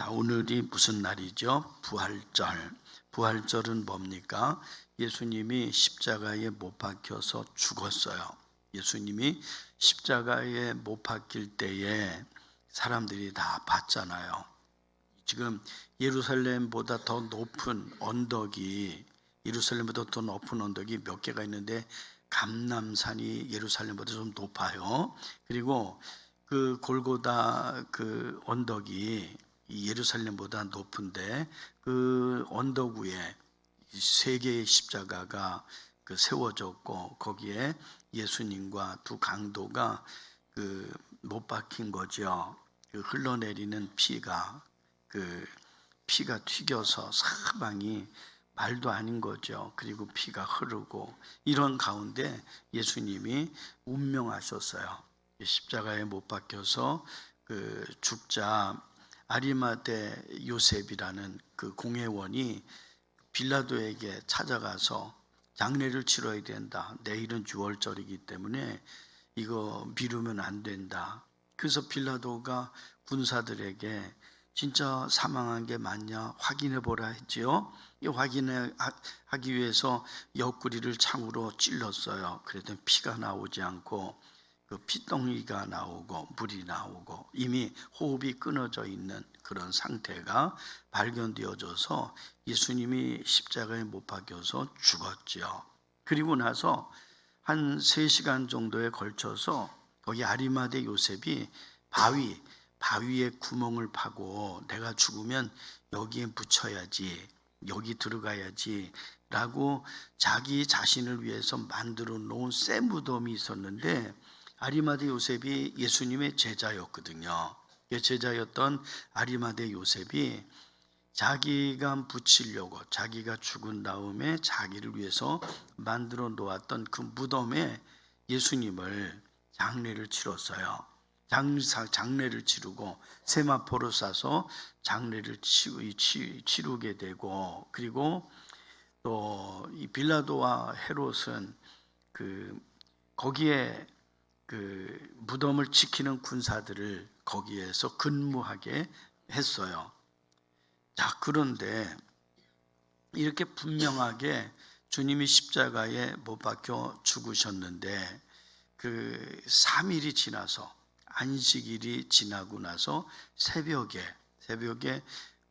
자, 오늘이 무슨 날이죠? 부활절. 부활절은 뭡니까? 예수님이 십자가에 못 박혀서 죽었어요. 예수님이 십자가에 못 박힐 때에 사람들이 다 봤잖아요. 지금 예루살렘보다 더 높은 언덕이 몇 개가 있는데 감람산이 예루살렘보다 좀 높아요. 그리고 그 골고다 그 언덕이 예루살렘보다 높은데 그 언덕 위에 세 개의 십자가가 세워졌고 거기에 예수님과 두 강도가 못 박힌 거죠. 흘러내리는 피가 튀겨서 사방이 말도 아닌 거죠. 그리고 피가 흐르고 이런 가운데 예수님이 운명하셨어요. 십자가에 못 박혀서 죽자 아리마대 요셉이라는 그 공회원이 빌라도에게 찾아가서 장례를 치러야 된다. 내일은 유월절이기 때문에 이거 미루면 안 된다. 그래서 빌라도가 군사들에게 진짜 사망한 게 맞냐 확인해 보라 했지요. 확인하기 위해서 옆구리를 창으로 찔렀어요. 그랬더니 피가 나오지 않고 그 피덩이가 나오고 물이 나오고 이미 호흡이 끊어져 있는 그런 상태가 발견되어져서 예수님이 십자가에 못 박혀서 죽었죠. 그리고 나서 한 3시간 정도에 걸쳐서 거기 아리마대 요셉이 바위에 구멍을 파고 내가 죽으면 여기에 묻혀야지, 여기 들어가야지 라고 자기 자신을 위해서 만들어 놓은 새 무덤이 있었는데 아리마대 요셉이 예수님의 제자였거든요. 제자였던 아리마대 요셉이 자기가 붙이려고 자기가 죽은 다음에 자기를 위해서 만들어 놓았던 그 무덤에 예수님을 장례를 치렀어요. 장례를 치르고 세마포를 싸서 장례를 치르게 되고 그리고 또 이 빌라도와 헤롯은 거기에 무덤을 지키는 군사들을 거기에서 근무하게 했어요. 자, 그런데 이렇게 분명하게 주님이 십자가에 못 박혀 죽으셨는데 3일이 지나서 안식일이 지나고 나서 새벽에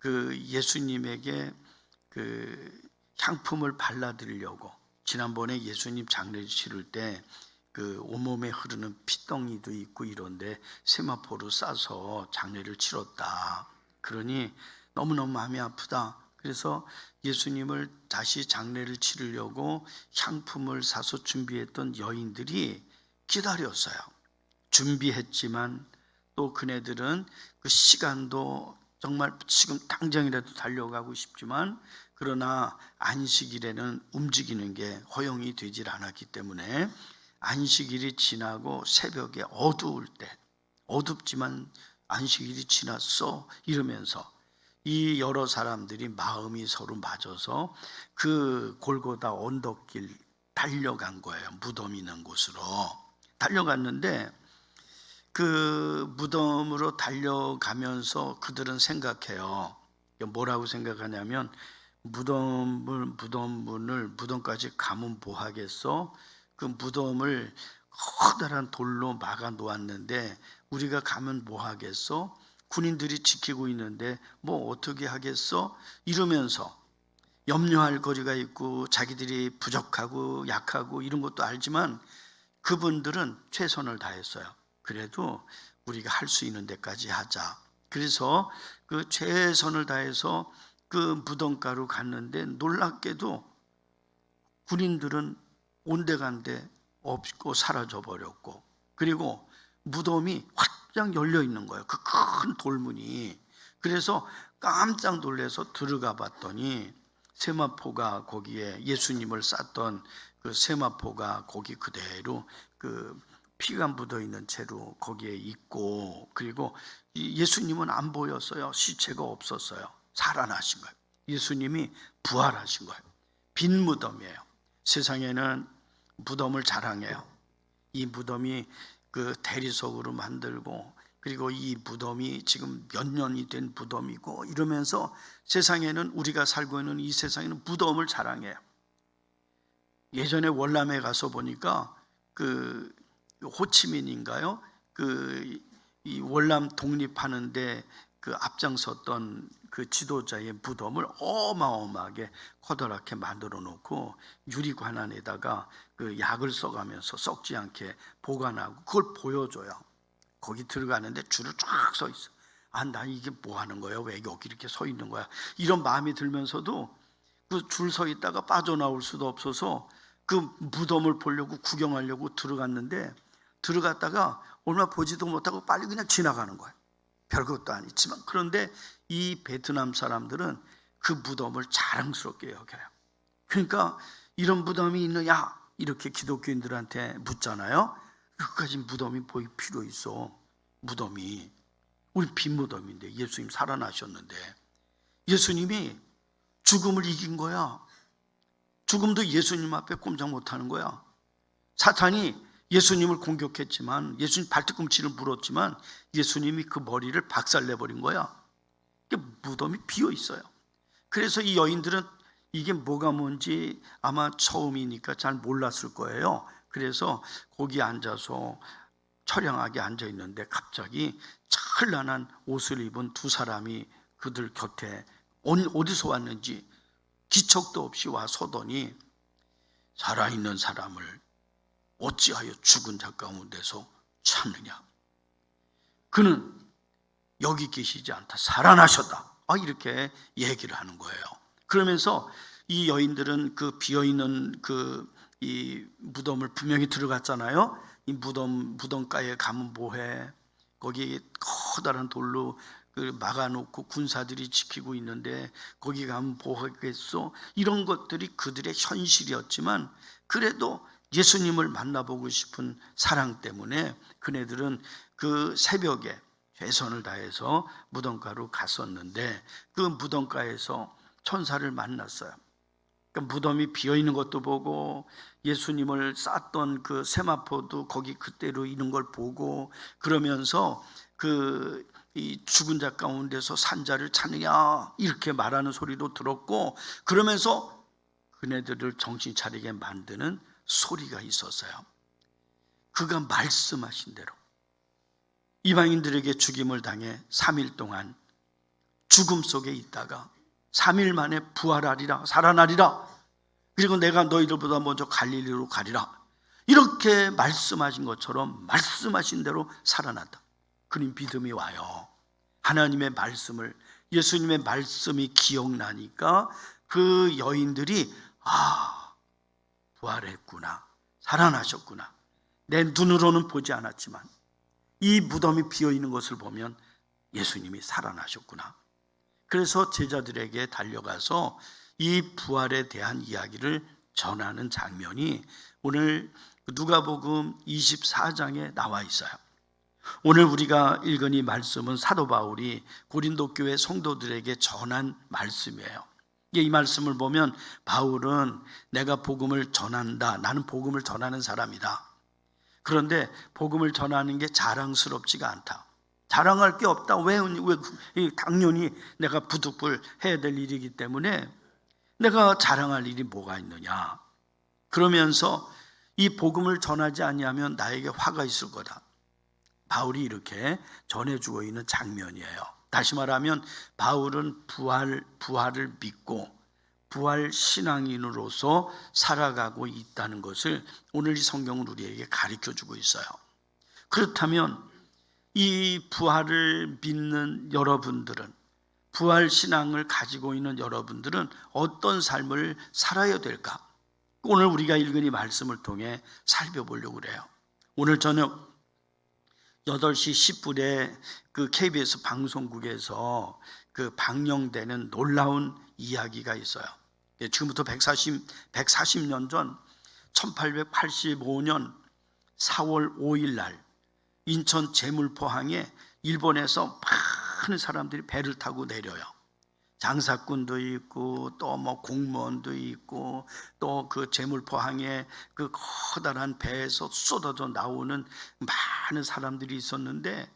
예수님에게 향품을 발라드리려고 지난번에 예수님 장례를 치를 때 온몸에 흐르는 피덩이도 있고 이런데 세마포로 싸서 장례를 치렀다. 그러니 너무너무 마음이 아프다. 그래서 예수님을 다시 장례를 치르려고 향품을 사서 준비했던 여인들이 기다렸어요. 준비했지만 또 그네들은 그 시간도 정말 지금 당장이라도 달려가고 싶지만 그러나 안식일에는 움직이는 게 허용이 되질 않았기 때문에 안식일이 지나고 새벽에 어두울 때 어둡지만 안식일이 지났어 이러면서 이 여러 사람들이 마음이 서로 맞아서 그 골고다 언덕길 달려간 거예요. 무덤 있는 곳으로 달려갔는데 그 무덤으로 달려가면서 그들은 생각해요. 뭐라고 생각하냐면 무덤까지 가면 뭐 하겠어? 그 무덤을 커다란 돌로 막아 놓았는데 우리가 가면 뭐 하겠어? 군인들이 지키고 있는데 뭐 어떻게 하겠어? 이러면서 염려할 거리가 있고 자기들이 부족하고 약하고 이런 것도 알지만 그분들은 최선을 다했어요. 그래도 우리가 할 수 있는 데까지 하자. 그래서 그 최선을 다해서 그 무덤가로 갔는데 놀랍게도 군인들은 온데간데 없고 사라져 버렸고 그리고 무덤이 활짝 열려 있는 거예요. 그 큰 돌문이. 그래서 깜짝 놀라서 들어가 봤더니 세마포가 거기에 예수님을 쌌던 그 세마포가 거기 그대로 피가 묻어 있는 채로 거기에 있고 그리고 예수님은 안 보였어요. 시체가 없었어요. 살아나신 거예요. 예수님이 부활하신 거예요. 빈 무덤이에요. 세상에는 무덤을 자랑해요. 이 무덤이 대리석으로 만들고 그리고 이 무덤이 지금 몇 년이 된 무덤이고 이러면서 세상에는 우리가 살고 있는 이 세상에는 무덤을 자랑해요. 예전에 월남에 가서 보니까 그 호치민인가요? 이 월남 독립하는데 그 앞장섰던 그 지도자의 무덤을 어마어마하게 커다랗게 만들어 놓고 유리관 안에다가 그 약을 써가면서 썩지 않게 보관하고 그걸 보여줘요. 거기 들어가는데 줄을 쫙 서 있어. 아, 나 이게 뭐 하는 거야? 왜 여기 이렇게 서 있는 거야? 이런 마음이 들면서도 그 줄 서 있다가 빠져나올 수도 없어서 그 무덤을 보려고 구경하려고 들어갔는데 들어갔다가 얼마 보지도 못하고 빨리 그냥 지나가는 거예요. 별것도 아니지만. 그런데 이 베트남 사람들은 그 무덤을 자랑스럽게 여겨요. 그러니까 이런 무덤이 있느냐 이렇게 기독교인들한테 묻잖아요. 그까지 무덤이 보일 필요 있어. 무덤이 우리 빈 무덤인데 예수님 살아나셨는데 예수님이 죽음을 이긴 거야. 죽음도 예수님 앞에 꼼짝 못하는 거야. 사탄이 예수님을 공격했지만 예수님 발뒤꿈치를 물었지만 예수님이 그 머리를 박살내버린 거야. 무덤이 비어 있어요. 그래서 이 여인들은 이게 뭐가 뭔지 아마 처음이니까 잘 몰랐을 거예요. 그래서 거기 앉아서 처량하게 앉아 있는데 갑자기 찬란한 옷을 입은 두 사람이 그들 곁에 어디서 왔는지 기척도 없이 와 서더니 살아있는 사람을 어찌하여 죽은 자 가운데서 찾느냐? 그는 여기 계시지 않다. 살아나셨다. 이렇게 얘기를 하는 거예요. 그러면서 이 여인들은 그 비어있는 이 무덤을 분명히 들어갔잖아요. 이 무덤가에 가면 뭐해? 거기 커다란 돌로 막아놓고 군사들이 지키고 있는데 거기 가면 뭐하겠어? 이런 것들이 그들의 현실이었지만 그래도 예수님을 만나보고 싶은 사랑 때문에 그네들은 그 새벽에 최선을 다해서 무덤가로 갔었는데 그 무덤가에서 천사를 만났어요. 그러니까 무덤이 비어있는 것도 보고 예수님을 쌌던 그 세마포도 거기 그대로 있는 걸 보고 그러면서 이 죽은 자 가운데서 산 자를 찾느냐 이렇게 말하는 소리도 들었고 그러면서 그네들을 정신 차리게 만드는 소리가 있었어요. 그가 말씀하신 대로 이방인들에게 죽임을 당해 3일 동안 죽음 속에 있다가 3일 만에 부활하리라 살아나리라 그리고 내가 너희들보다 먼저 갈릴리로 가리라 이렇게 말씀하신 것처럼 말씀하신 대로 살아났다. 그는 믿음이 와요. 하나님의 말씀을 예수님의 말씀이 기억나니까 그 여인들이 부활했구나 살아나셨구나 내 눈으로는 보지 않았지만 이 무덤이 비어있는 것을 보면 예수님이 살아나셨구나. 그래서 제자들에게 달려가서 이 부활에 대한 이야기를 전하는 장면이 오늘 누가복음 24장에 나와 있어요. 오늘 우리가 읽은 이 말씀은 사도 바울이 고린도 교회 성도들에게 전한 말씀이에요. 이 말씀을 보면 바울은 내가 복음을 전한다. 나는 복음을 전하는 사람이다. 그런데 복음을 전하는 게 자랑스럽지가 않다. 자랑할 게 없다. 왜 당연히 내가 부득불 해야 될 일이기 때문에 내가 자랑할 일이 뭐가 있느냐. 그러면서 이 복음을 전하지 아니하면 나에게 화가 있을 거다. 바울이 이렇게 전해주고 있는 장면이에요. 다시 말하면 바울은 부활을 믿고 부활 신앙인으로서 살아가고 있다는 것을 오늘 이 성경은 우리에게 가르쳐주고 있어요. 그렇다면 이 부활을 믿는 여러분들은 부활 신앙을 가지고 있는 여러분들은 어떤 삶을 살아야 될까? 오늘 우리가 읽은 이 말씀을 통해 살펴보려고 그래요. 오늘 저녁 8시 10분에 그 KBS 방송국에서 그 방영되는 놀라운 이야기가 있어요. 지금부터 140년 전 1885년 4월 5일 날 인천 제물포항에 일본에서 많은 사람들이 배를 타고 내려요. 장사꾼도 있고 또 뭐 공무원도 있고 또 그 제물포항에 그 커다란 배에서 쏟아져 나오는 많은 사람들이 있었는데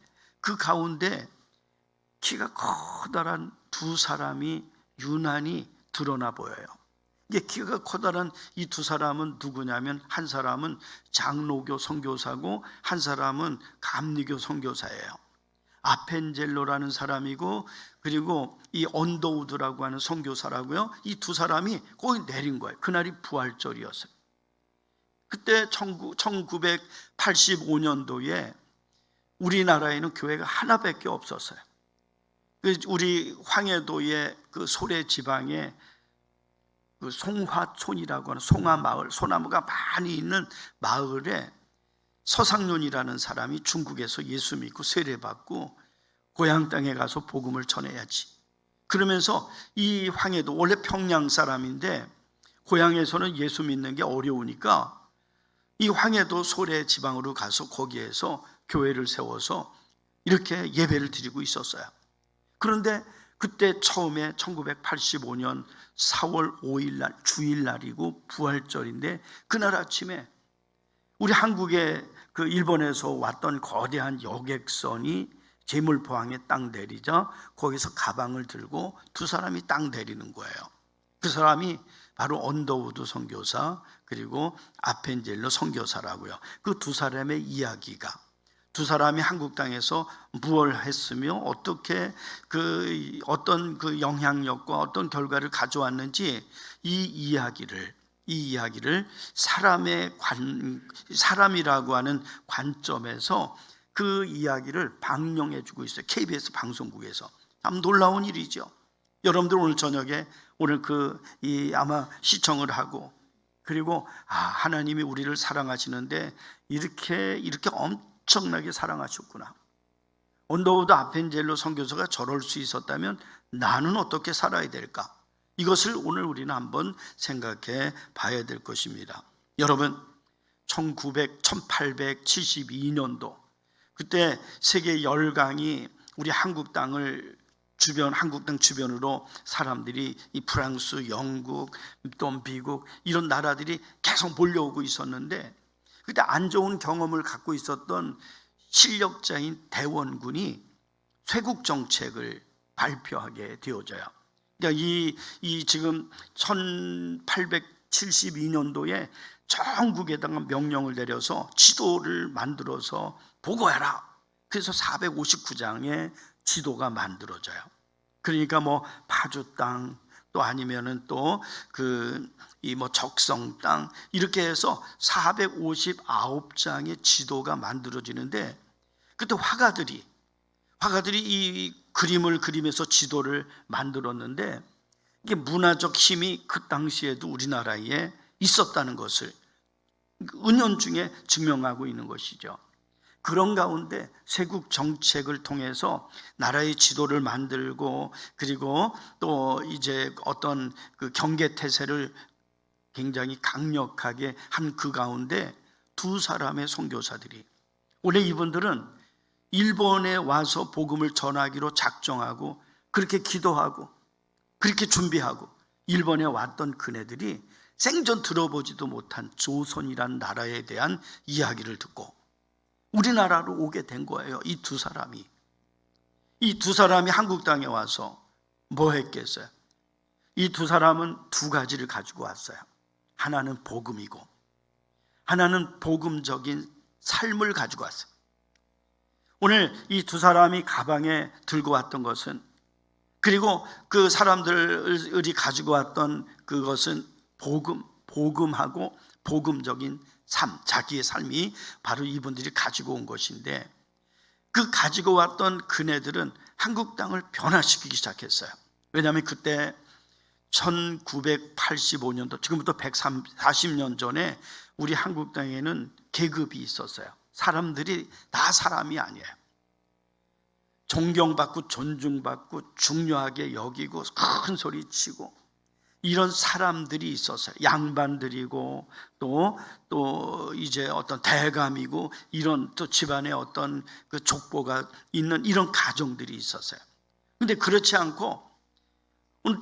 그 가운데 키가 커다란 두 사람이 유난히 드러나 보여요. 이게 키가 커다란 이 두 사람은 누구냐면, 한 사람은 장로교 선교사고 한 사람은 감리교 선교사예요. 아펜젤로라는 사람이고, 그리고 이 언더우드라고 하는 선교사라고요. 이 두 사람이 거기 내린 거예요. 그날이 부활절이었어요. 그때 1985년도에 우리나라에는 교회가 하나밖에 없었어요. 우리 황해도의 그 소래 지방에 그 송화촌이라고 하는 송화마을, 소나무가 많이 있는 마을에 서상륜이라는 사람이 중국에서 예수 믿고 세례받고 고향 땅에 가서 복음을 전해야지. 그러면서 이 황해도 원래 평양 사람인데 고향에서는 예수 믿는 게 어려우니까 이 황해도 소래 지방으로 가서 거기에서 교회를 세워서 이렇게 예배를 드리고 있었어요. 그런데 그때 처음에 1985년 4월 5일 날 주일날이고 부활절인데, 그날 아침에 우리 한국에 그 일본에서 왔던 거대한 여객선이 제물포항에 딱 내리자 거기서 가방을 들고 두 사람이 딱 내리는 거예요. 그 사람이 바로 언더우드 선교사 그리고 아펜젤로 선교사라고요. 그 두 사람의 이야기가, 두 사람이 한국 땅에서 무엇을 했으며 어떻게 어떤 그 영향력과 어떤 결과를 가져왔는지 이 이야기를 사람이라고 하는 관점에서 그 이야기를 방영해 주고 있어요. KBS 방송국에서. 참 놀라운 일이죠. 여러분들 오늘 저녁에 오늘 아마 시청을 하고, 그리고 하나님이 우리를 사랑하시는데 이렇게 엄청나게 사랑하셨구나. 언더우드 아펜젤로 선교사가 저럴 수 있었다면 나는 어떻게 살아야 될까? 이것을 오늘 우리는 한번 생각해 봐야 될 것입니다. 여러분, 1872년도 그때 세계 열강이 우리 한국 땅 주변으로 사람들이 이 프랑스, 영국, 또 미국 이런 나라들이 계속 몰려오고 있었는데, 그때 안 좋은 경험을 갖고 있었던 실력자인 대원군이 쇄국 정책을 발표하게 되어져요. 그러니까 이 지금 1872년도에 전국에다가 명령을 내려서 지도를 만들어서 보고해라. 그래서 459장의 지도가 만들어져요. 그러니까 파주 땅, 또 아니면은 적성 땅, 이렇게 해서 459장의 지도가 만들어지는데, 그때 화가들이 이 그림을 그리면서 지도를 만들었는데, 이게 문화적 힘이 그 당시에도 우리나라에 있었다는 것을 은연중에 증명하고 있는 것이죠. 그런 가운데 쇄국 정책을 통해서 나라의 지도를 만들고, 그리고 또 이제 어떤 그 경계 태세를 굉장히 강력하게 한 그 가운데 두 사람의 선교사들이, 원래 이분들은 일본에 와서 복음을 전하기로 작정하고 그렇게 기도하고 그렇게 준비하고 일본에 왔던 그네들이 생전 들어보지도 못한 조선이란 나라에 대한 이야기를 듣고 우리나라로 오게 된 거예요. 이 두 사람이 한국 땅에 와서 뭐 했겠어요? 이 두 사람은 두 가지를 가지고 왔어요. 하나는 복음이고 하나는 복음적인 삶을 가지고 왔어요. 오늘 이 두 사람이 가방에 들고 왔던 것은, 그리고 그 사람들이 가지고 왔던 그것은 복음하고 복음적인 삶, 자기의 삶이 바로 이분들이 가지고 온 것인데, 그 가지고 왔던 그네들은 한국 땅을 변화시키기 시작했어요. 왜냐하면 그때 1985년도, 지금부터 140년 전에 우리 한국 땅에는 계급이 있었어요. 사람들이 다 사람이 아니에요. 존경받고 존중받고 중요하게 여기고 큰 소리 치고 이런 사람들이 있었어요. 양반들이고 또 이제 어떤 대감이고 이런 또 집안에 어떤 그 족보가 있는 이런 가정들이 있었어요. 근데 그렇지 않고 오늘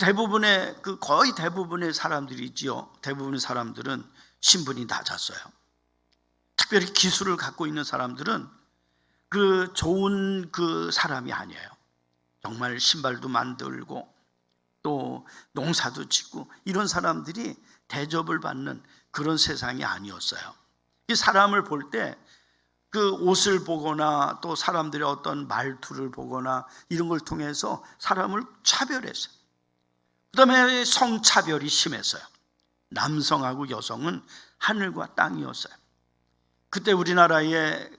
거의 대부분의 사람들이지요. 대부분의 사람들은 신분이 낮았어요. 특별히 기술을 갖고 있는 사람들은 그 좋은 그 사람이 아니에요. 정말 신발도 만들고 또 농사도 짓고 이런 사람들이 대접을 받는 그런 세상이 아니었어요. 이 사람을 볼 때 그 옷을 보거나 또 사람들의 어떤 말투를 보거나 이런 걸 통해서 사람을 차별했어요. 그다음에 성차별이 심했어요. 남성하고 여성은 하늘과 땅이었어요. 그때 우리나라에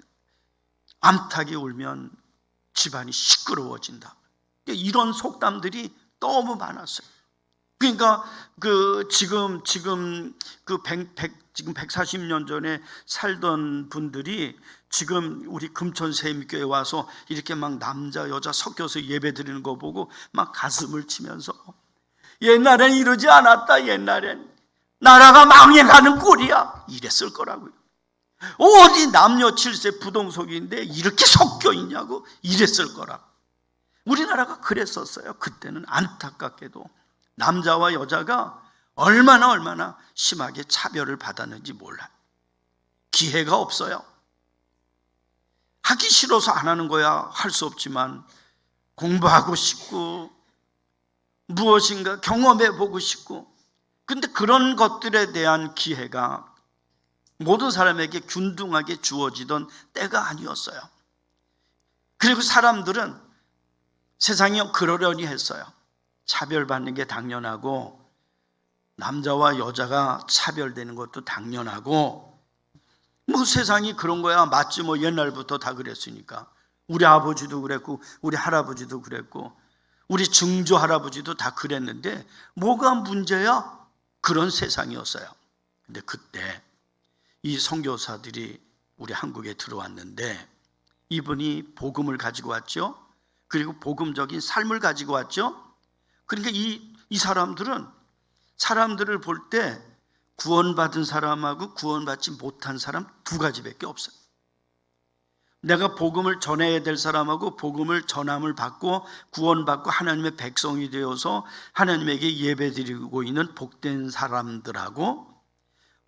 암탉이 울면 집안이 시끄러워진다. 이런 속담들이 너무 많았어요. 그러니까 지금 그 140년 전에 살던 분들이 지금 우리 금천 세미교회 와서 이렇게 막 남자 여자 섞여서 예배 드리는 거 보고 막 가슴을 치면서 옛날엔 이러지 않았다. 옛날엔 나라가 망해가는 꼴이야. 이랬을 거라고요. 어디 남녀 7세 부동석인데 이렇게 섞여 있냐고 이랬을 거라고. 우리나라가 그랬었어요. 그때는 안타깝게도 남자와 여자가 얼마나 심하게 차별을 받았는지 몰라요. 기회가 없어요. 하기 싫어서 안 하는 거야 할 수 없지만 공부하고 싶고 무엇인가 경험해 보고 싶고, 근데 그런 것들에 대한 기회가 모든 사람에게 균등하게 주어지던 때가 아니었어요. 그리고 사람들은 세상이 그러려니 했어요. 차별받는 게 당연하고 남자와 여자가 차별되는 것도 당연하고 뭐 세상이 그런 거야 맞지 뭐 옛날부터 다 그랬으니까. 우리 아버지도 그랬고 우리 할아버지도 그랬고 우리 증조 할아버지도 다 그랬는데 뭐가 문제야? 그런 세상이었어요. 근데 그때 이 선교사들이 우리 한국에 들어왔는데 이분이 복음을 가지고 왔죠. 그리고 복음적인 삶을 가지고 왔죠. 그러니까 이 사람들은 사람들을 볼 때 구원받은 사람하고 구원받지 못한 사람 두 가지밖에 없어요. 내가 복음을 전해야 될 사람하고 복음을 전함을 받고 구원받고 하나님의 백성이 되어서 하나님에게 예배드리고 있는 복된 사람들하고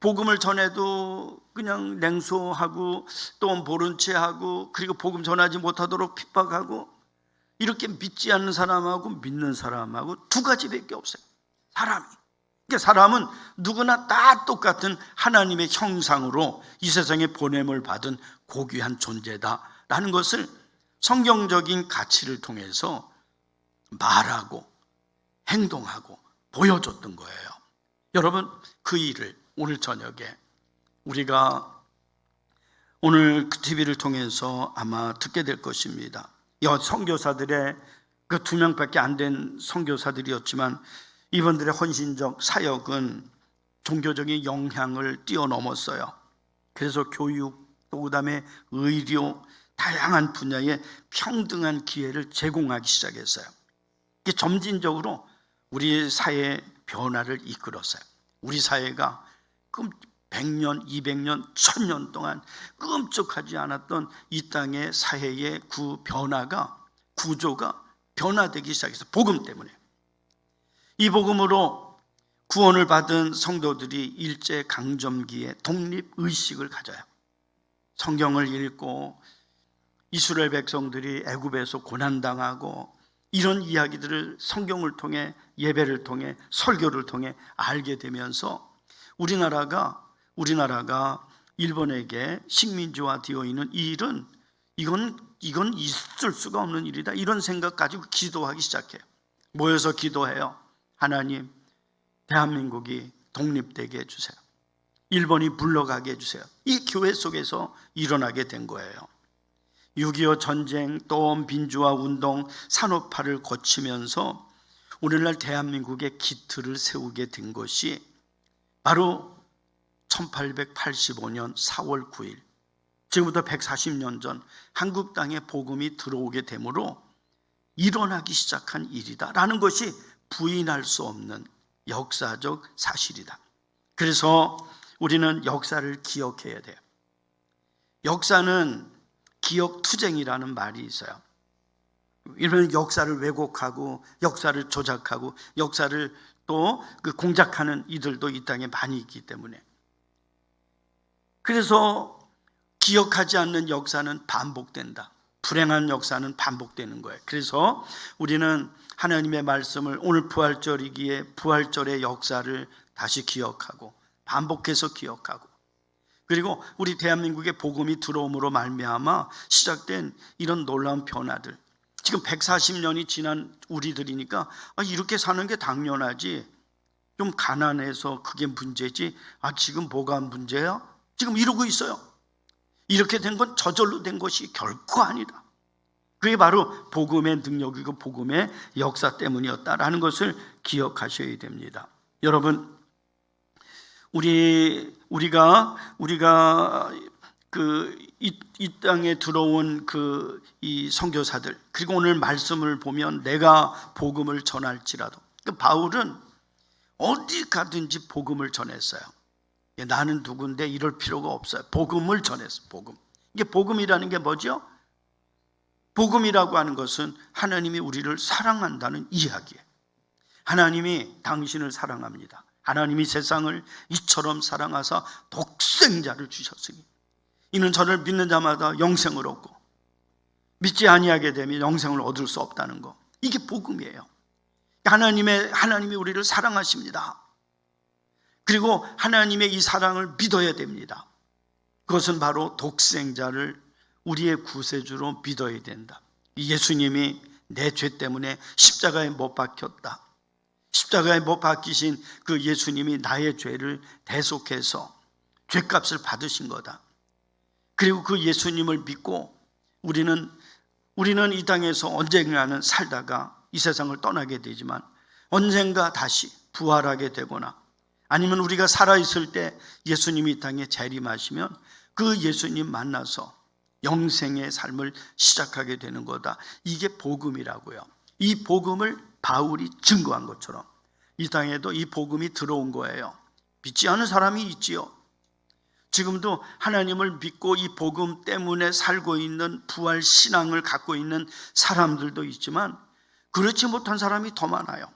복음을 전해도 그냥 냉소하고 또 모른 채하고 그리고 복음 전하지 못하도록 핍박하고 이렇게 믿지 않는 사람하고 믿는 사람하고 두 가지밖에 없어요. 사람이. 그러니까 사람은 누구나 다 똑같은 하나님의 형상으로 이 세상에 보냄을 받은 고귀한 존재다라는 것을 성경적인 가치를 통해서 말하고 행동하고 보여줬던 거예요. 여러분, 그 일을 오늘 저녁에 우리가 오늘 그 TV를 통해서 아마 듣게 될 것입니다. 선교사들의 그 2명밖에 안 된 선교사들이었지만 이분들의 헌신적 사역은 종교적인 영향을 뛰어넘었어요. 그래서 교육 또 그다음에 의료 다양한 분야에 평등한 기회를 제공하기 시작했어요. 이게 점진적으로 우리 사회의 변화를 이끌었어요. 우리 사회가 100년, 200년, 1000년 동안 끔찍하지 않았던 이 땅의 사회의 변화가 구조가 변화되기 시작했어요. 복음 때문에. 이 복음으로 구원을 받은 성도들이 일제강점기에 독립의식을 가져요. 성경을 읽고 이스라엘 백성들이 애굽에서 고난당하고 이런 이야기들을 성경을 통해 예배를 통해 설교를 통해 알게 되면서 우리나라가 일본에게 식민지화 되어 있는 이 일은 이건 있을 수가 없는 일이다. 이런 생각 가지고 기도하기 시작해요. 모여서 기도해요. 하나님, 대한민국이 독립되게 해주세요. 일본이 물러가게 해주세요. 이 교회 속에서 일어나게 된 거예요. 6.25 전쟁 또 민주화 운동 산업화를 거치면서 오늘날 대한민국의 기틀을 세우게 된 것이 바로 1885년 4월 9일 지금부터 140년 전 한국 땅에 복음이 들어오게 되므로 일어나기 시작한 일이다라는 것이 부인할 수 없는 역사적 사실이다. 그래서 우리는 역사를 기억해야 돼요. 역사는 기억투쟁이라는 말이 있어요. 이런 역사를 왜곡하고 역사를 조작하고 역사를 또 공작하는 이들도 이 땅에 많이 있기 때문에, 그래서 기억하지 않는 역사는 반복된다. 불행한 역사는 반복되는 거예요. 그래서 우리는 하나님의 말씀을 오늘 부활절이기에 부활절의 역사를 다시 기억하고 반복해서 기억하고, 그리고 우리 대한민국의 복음이 들어옴으로 말미암아 시작된 이런 놀라운 변화들, 지금 140년이 지난 우리들이니까 이렇게 사는 게 당연하지, 좀 가난해서 그게 문제지, 지금 뭐가 문제야? 지금 이러고 있어요. 이렇게 된 건 저절로 된 것이 결코 아니다. 그게 바로 복음의 능력이고 복음의 역사 때문이었다라는 것을 기억하셔야 됩니다. 여러분, 우리가 이 땅에 들어온 이 선교사들, 그리고 오늘 말씀을 보면 내가 복음을 전할지라도, 바울은 어디 가든지 복음을 전했어요. 나는 누군데 이럴 필요가 없어요. 복음을 전했어. 복음. 이게 복음이라는 게 뭐죠? 복음이라고 하는 것은 하나님이 우리를 사랑한다는 이야기예요. 하나님이 당신을 사랑합니다. 하나님이 세상을 이처럼 사랑하사 독생자를 주셨으니 이는 저를 믿는 자마다 영생을 얻고 믿지 아니하게 되면 영생을 얻을 수 없다는 거. 이게 복음이에요. 하나님이 우리를 사랑하십니다. 그리고 하나님의 이 사랑을 믿어야 됩니다. 그것은 바로 독생자를 우리의 구세주로 믿어야 된다. 예수님이 내 죄 때문에 십자가에 못 박혔다. 십자가에 못 박히신 그 예수님이 나의 죄를 대속해서 죄값을 받으신 거다. 그리고 그 예수님을 믿고 우리는 이 땅에서 언젠가는 살다가 이 세상을 떠나게 되지만 언젠가 다시 부활하게 되거나 아니면 우리가 살아있을 때 예수님이 이 땅에 재림하시면 그 예수님 만나서 영생의 삶을 시작하게 되는 거다. 이게 복음이라고요. 이 복음을 바울이 증거한 것처럼 이 땅에도 이 복음이 들어온 거예요. 믿지 않은 사람이 있지요. 지금도 하나님을 믿고 이 복음 때문에 살고 있는 부활 신앙을 갖고 있는 사람들도 있지만 그렇지 못한 사람이 더 많아요.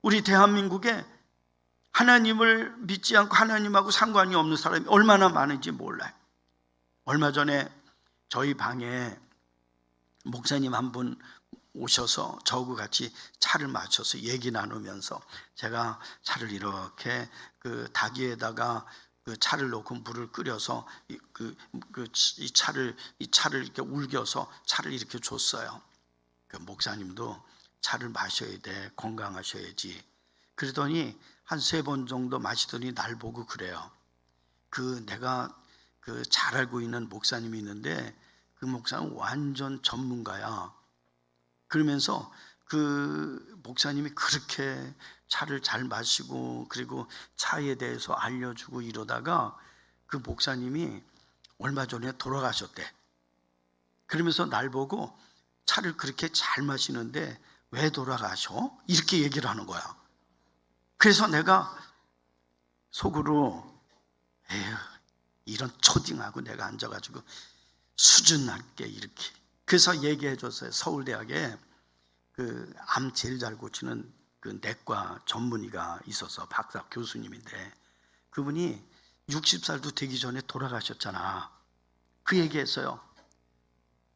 우리 대한민국에 하나님을 믿지 않고 하나님하고 상관이 없는 사람이 얼마나 많은지 몰라요. 얼마 전에 저희 방에 목사님 한 분 오셔서 저하고 같이 차를 마셔서 얘기 나누면서 제가 차를 이렇게 다기에다가 차를 넣고 물을 끓여서 이 차를 이렇게 울겨서 차를 이렇게 줬어요. 목사님도 차를 마셔야 돼, 건강하셔야지. 그러더니 한 3번 정도 마시더니 날 보고 그래요. 내가 잘 알고 있는 목사님이 있는데 그 목사는 완전 전문가야. 그러면서 그 목사님이 그렇게 차를 잘 마시고 그리고 차에 대해서 알려주고 이러다가 그 목사님이 얼마 전에 돌아가셨대. 그러면서 날 보고 차를 그렇게 잘 마시는데 왜 돌아가셔? 이렇게 얘기를 하는 거야. 그래서 내가 속으로 에휴, 이런 초딩하고 내가 앉아가지고 수준 낮게 이렇게. 그래서 얘기해 줬어요. 서울대학에 암 제일 잘 고치는 내과 전문의가 있어서 박사 교수님인데 그분이 60살도 되기 전에 돌아가셨잖아. 그 얘기했어요.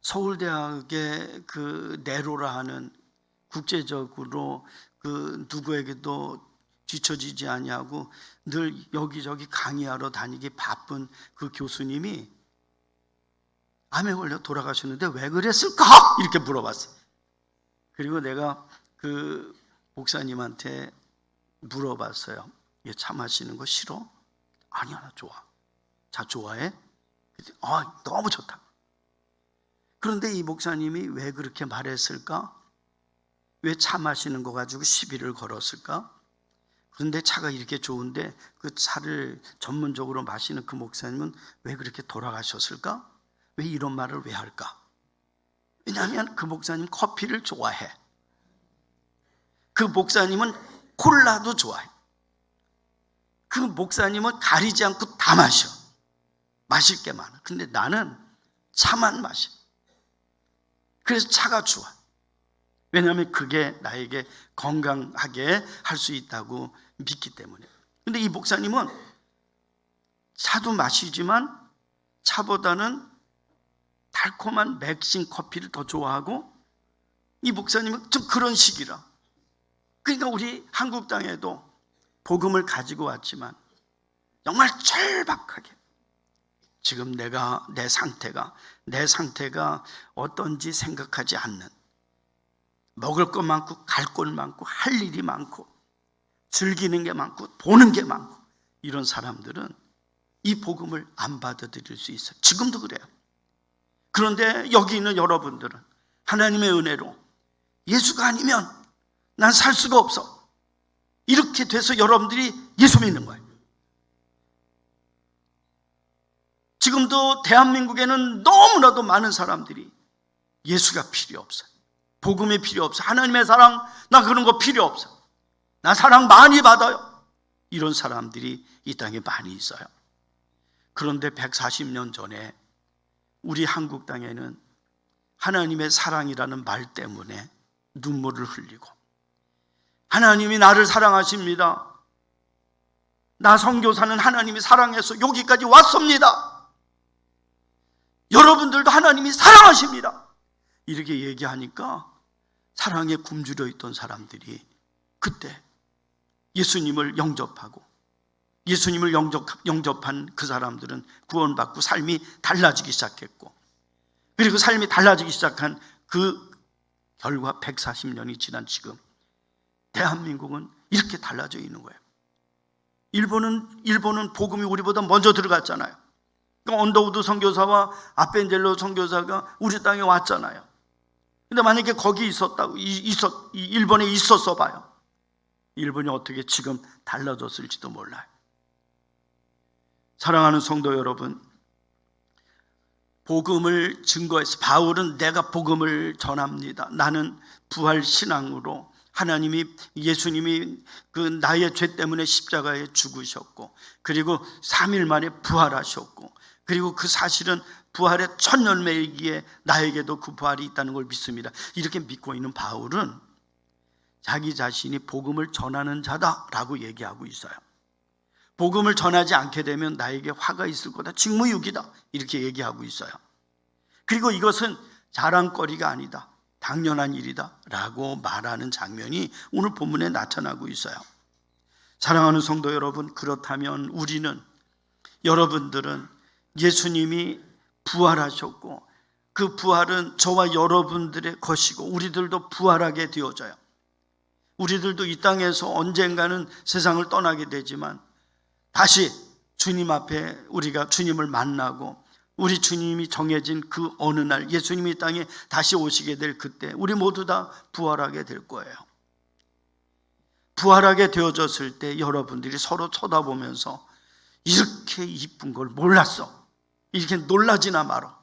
서울대학의 네로라 하는 국제적으로 누구에게도 뒤처지지 아니하고 늘 여기저기 강의하러 다니기 바쁜 그 교수님이 암에 걸려 돌아가셨는데 왜 그랬을까? 이렇게 물어봤어요. 그리고 내가 그 목사님한테 물어봤어요. 얘 차 마시는 거 싫어? 아니야, 나 좋아. 차 좋아해? 너무 좋다. 그런데 이 목사님이 왜 그렇게 말했을까? 왜 차 마시는 거 가지고 시비를 걸었을까? 그런데 차가 이렇게 좋은데 그 차를 전문적으로 마시는 그 목사님은 왜 그렇게 돌아가셨을까? 왜 이런 말을 왜 할까? 왜냐하면 그 목사님 커피를 좋아해. 그 목사님은 콜라도 좋아해. 그 목사님은 가리지 않고 다 마셔. 마실 게 많아. 근데 나는 차만 마셔. 그래서 차가 좋아. 왜냐하면 그게 나에게 건강하게 할 수 있다고 믿기 때문에. 근데 이 목사님은 차도 마시지만 차보다는 달콤한 맥심 커피를 더 좋아하고 이 목사님은 좀 그런 식이라. 그러니까 우리 한국 땅에도 복음을 가지고 왔지만 정말 절박하게 지금 내 상태가 어떤지 생각하지 않는, 먹을 것 많고 갈 곳 많고 할 일이 많고 즐기는 게 많고 보는 게 많고 이런 사람들은 이 복음을 안 받아들일 수 있어요. 지금도 그래요. 그런데 여기 있는 여러분들은 하나님의 은혜로 예수가 아니면 난 살 수가 없어, 이렇게 돼서 여러분들이 예수 믿는 거예요. 지금도 대한민국에는 너무나도 많은 사람들이 예수가 필요 없어요. 복음이 필요 없어. 하나님의 사랑, 나 그런 거 필요 없어. 나 사랑 많이 받아요. 이런 사람들이 이 땅에 많이 있어요. 그런데 140년 전에 우리 한국 땅에는 하나님의 사랑이라는 말 때문에 눈물을 흘리고, 하나님이 나를 사랑하십니다. 나 선교사는 하나님이 사랑해서 여기까지 왔습니다. 여러분들도 하나님이 사랑하십니다. 이렇게 얘기하니까 사랑에 굶주려 있던 사람들이 그때 예수님을 영접하고, 예수님을 영접한 그 사람들은 구원받고 삶이 달라지기 시작했고, 그리고 삶이 달라지기 시작한 그 결과 140년이 지난 지금 대한민국은 이렇게 달라져 있는 거예요. 일본은 복음이 우리보다 먼저 들어갔잖아요. 그러니까 언더우드 선교사와 아펜젤로 선교사가 우리 땅에 왔잖아요. 근데 만약에 거기 일본에 있었어 봐요. 일본이 어떻게 지금 달라졌을지도 몰라요. 사랑하는 성도 여러분, 복음을 증거해서 바울은 내가 복음을 전합니다. 나는 부활 신앙으로 예수님이 그 나의 죄 때문에 십자가에 죽으셨고, 그리고 3일 만에 부활하셨고, 그리고 그 사실은 부활의 첫 열매이기에 나에게도 그 부활이 있다는 걸 믿습니다. 이렇게 믿고 있는 바울은 자기 자신이 복음을 전하는 자다라고 얘기하고 있어요. 복음을 전하지 않게 되면 나에게 화가 있을 거다, 직무유기다, 이렇게 얘기하고 있어요. 그리고 이것은 자랑거리가 아니다, 당연한 일이다 라고 말하는 장면이 오늘 본문에 나타나고 있어요. 사랑하는 성도 여러분, 그렇다면 여러분들은 예수님이 부활하셨고, 그 부활은 저와 여러분들의 것이고 우리들도 부활하게 되어져요. 우리들도 이 땅에서 언젠가는 세상을 떠나게 되지만 다시 주님 앞에 우리가 주님을 만나고, 우리 주님이 정해진 그 어느 날 예수님이 이 땅에 다시 오시게 될 그때 우리 모두 다 부활하게 될 거예요. 부활하게 되어졌을 때 여러분들이 서로 쳐다보면서 이렇게 이쁜 걸 몰랐어, 이렇게 놀라지나 말어.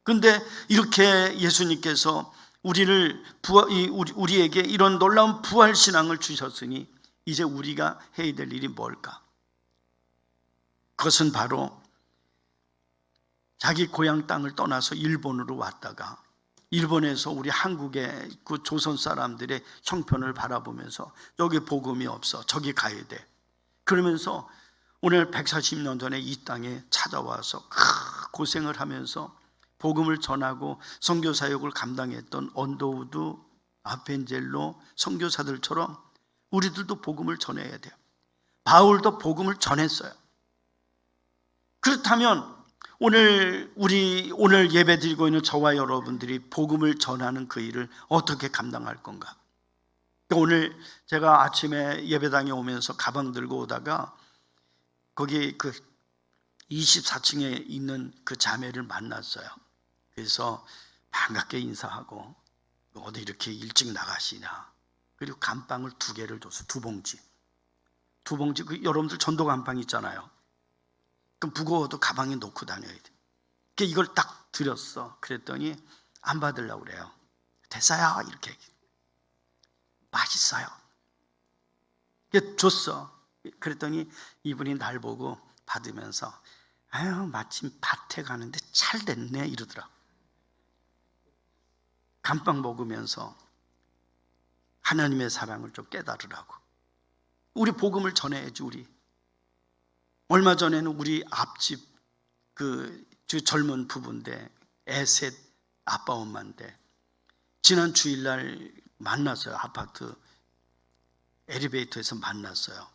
근데 이렇게 예수님께서 우리에게 이런 놀라운 부활 신앙을 주셨으니 이제 우리가 해야 될 일이 뭘까? 그것은 바로 자기 고향 땅을 떠나서 일본으로 왔다가 일본에서 우리 한국의 그 조선 사람들의 형편을 바라보면서 여기 복음이 없어, 저기 가야 돼. 그러면서 오늘 140년 전에 이 땅에 찾아와서 고생을 하면서 복음을 전하고 선교 사역을 감당했던 언더우드, 아펜젤로 선교사들처럼 우리들도 복음을 전해야 돼요. 바울도 복음을 전했어요. 그렇다면 오늘 예배 드리고 있는 저와 여러분들이 복음을 전하는 그 일을 어떻게 감당할 건가? 오늘 제가 아침에 예배당에 오면서 가방 들고 오다가 거기 그 24층에 있는 그 자매를 만났어요. 그래서 반갑게 인사하고 어디 이렇게 일찍 나가시냐. 그리고 감빵을 2개를 줬어. 2봉지. 그 여러분들 전도 감빵 있잖아요. 그럼 무거워도 가방에 놓고 다녀야 돼. 그러니까 이걸 딱 드렸어. 그랬더니 안 받으려고 그래요. 됐어요. 이렇게. 맛있어요. 줬어. 그랬더니 이분이 날 보고 받으면서 아유, 마침 밭에 가는데 잘 됐네 이러더라. 감빵 먹으면서 하나님의 사랑을 좀 깨달으라고. 우리 복음을 전해야지. 우리 얼마 전에는 우리 앞집 그 젊은 부부인데 애셋 아빠 엄마인데 지난 주일날 만났어요. 아파트 엘리베이터에서 만났어요.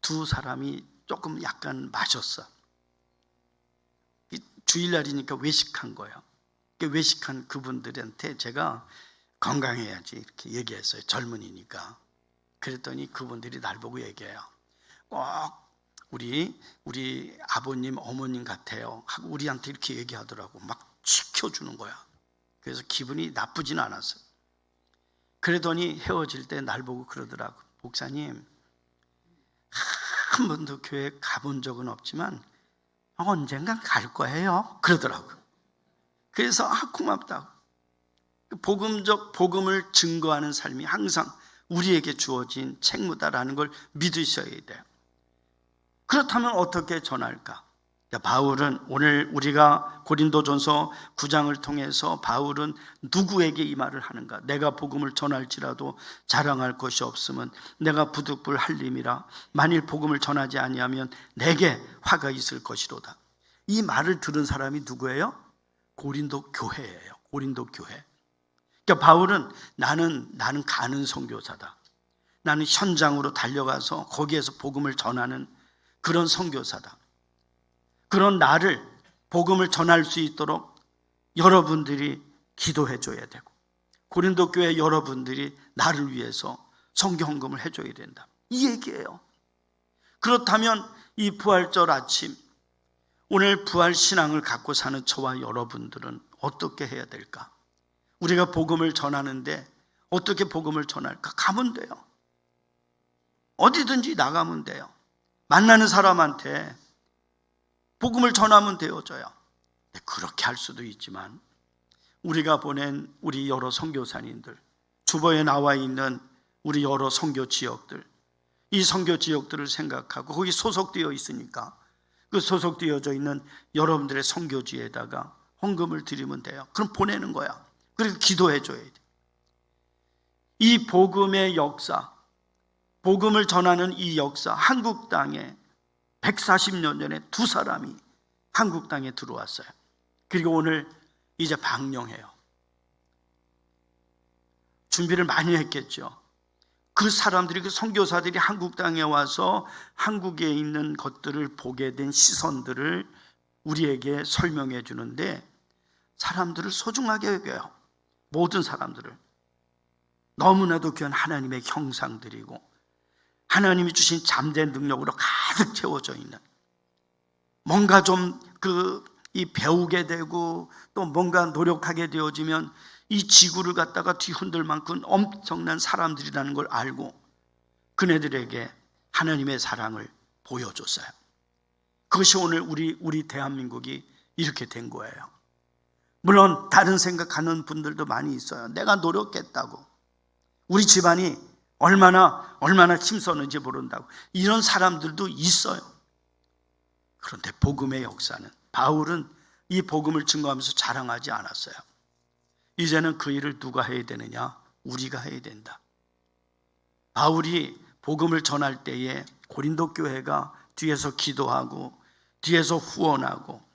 두 사람이 조금 약간 마셨어. 주일날이니까 외식한 거예요. 외식한 그분들한테 제가 건강해야지 이렇게 얘기했어요. 젊은이니까. 그랬더니 그분들이 날 보고 얘기해요. 꼭 우리 아버님 어머님 같아요 하고 우리한테 이렇게 얘기하더라고. 막 지켜주는 거야. 그래서 기분이 나쁘진 않았어요. 그러더니 헤어질 때 날 보고 그러더라고. 목사님, 한 번도 교회 가본 적은 없지만 언젠간 갈 거예요 그러더라고. 그래서 고맙다고. 복음을 증거하는 삶이 항상 우리에게 주어진 책무다라는 걸 믿으셔야 돼요. 그렇다면 어떻게 전할까? 바울은 오늘 우리가 고린도전서 9장을 통해서 바울은 누구에게 이 말을 하는가? 내가 복음을 전할지라도 자랑할 것이 없으면 내가 부득불 할림이라. 만일 복음을 전하지 아니하면 내게 화가 있을 것이로다. 이 말을 들은 사람이 누구예요? 고린도 교회예요. 고린도 교회. 그러니까 바울은 나는 가는 선교사다. 나는 현장으로 달려가서 거기에서 복음을 전하는 그런 선교사다. 그런 나를 복음을 전할 수 있도록 여러분들이 기도해 줘야 되고 고린도 교회 여러분들이 나를 위해서 선교 헌금을 해줘야 된다. 이 얘기예요. 그렇다면 이 부활절 아침 오늘 부활 신앙을 갖고 사는 저와 여러분들은 어떻게 해야 될까? 우리가 복음을 전하는데 어떻게 복음을 전할까? 가면 돼요. 어디든지 나가면 돼요. 만나는 사람한테 복음을 전하면 되어져요. 그렇게 할 수도 있지만 우리가 보낸 우리 여러 선교사님들, 주보에 나와 있는 우리 여러 선교 지역들, 이 선교 지역들을 생각하고 거기 소속되어 있으니까 그 소속되어져 있는 여러분들의 선교지에다가 헌금을 드리면 돼요. 그럼 보내는 거야. 그리고 기도해 줘야 돼. 이 복음의 역사, 복음을 전하는 이 역사, 한국 땅에 140년 전에 두 사람이 한국 땅에 들어왔어요. 그리고 오늘 이제 방영해요. 준비를 많이 했겠죠. 그 사람들이, 그 선교사들이 한국 땅에 와서 한국에 있는 것들을 보게 된 시선들을 우리에게 설명해 주는데 사람들을 소중하게 여겨요. 모든 사람들을. 너무나도 귀한 하나님의 형상들이고 하나님이 주신 잠재된 능력으로 가득 채워져 있는, 뭔가 좀 배우게 되고 또 뭔가 노력하게 되어지면 이 지구를 갖다가 뒤흔들 만큼 엄청난 사람들이라는 걸 알고 그네들에게 하나님의 사랑을 보여줬어요. 그것이 오늘 우리 대한민국이 이렇게 된 거예요. 물론 다른 생각하는 분들도 많이 있어요. 내가 노력했다고, 우리 집안이 얼마나 힘썼는지 모른다고, 이런 사람들도 있어요. 그런데 복음의 역사는, 바울은 이 복음을 증거하면서 자랑하지 않았어요. 이제는 그 일을 누가 해야 되느냐? 우리가 해야 된다. 바울이 복음을 전할 때에 고린도 교회가 뒤에서 기도하고 뒤에서 후원하고,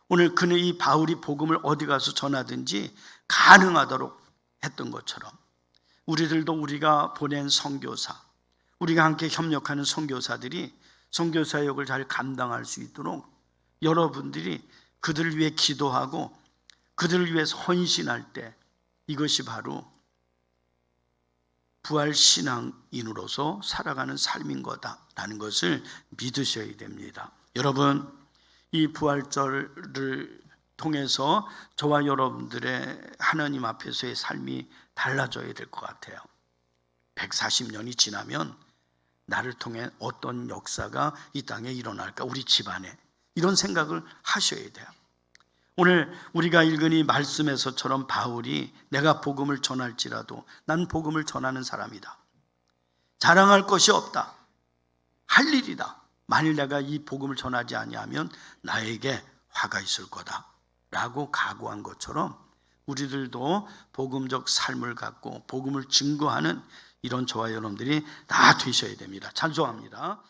오늘 그는 이 바울이 복음을 어디 가서 전하든지 가능하도록 했던 것처럼 우리들도 우리가 보낸 선교사, 우리가 함께 협력하는 선교사들이 선교 사역을 잘 감당할 수 있도록 여러분들이 그들을 위해 기도하고 그들을 위해서 헌신할 때 이것이 바로 부활신앙인으로서 살아가는 삶인 거다라는 것을 믿으셔야 됩니다. 여러분, 이 부활절을 통해서 저와 여러분들의 하나님 앞에서의 삶이 달라져야 될 것 같아요. 140년이 지나면 나를 통해 어떤 역사가 이 땅에 일어날까? 우리 집안에. 이런 생각을 하셔야 돼요. 오늘 우리가 읽은 이 말씀에서처럼 바울이 내가 복음을 전할지라도 난 복음을 전하는 사람이다. 자랑할 것이 없다. 할 일이다. 만일 내가 이 복음을 전하지 아니하면 나에게 화가 있을 거다 라고 각오한 것처럼 우리들도 복음적 삶을 갖고 복음을 증거하는 이런 저와 여러분들이 다 되셔야 됩니다. 찬송합니다.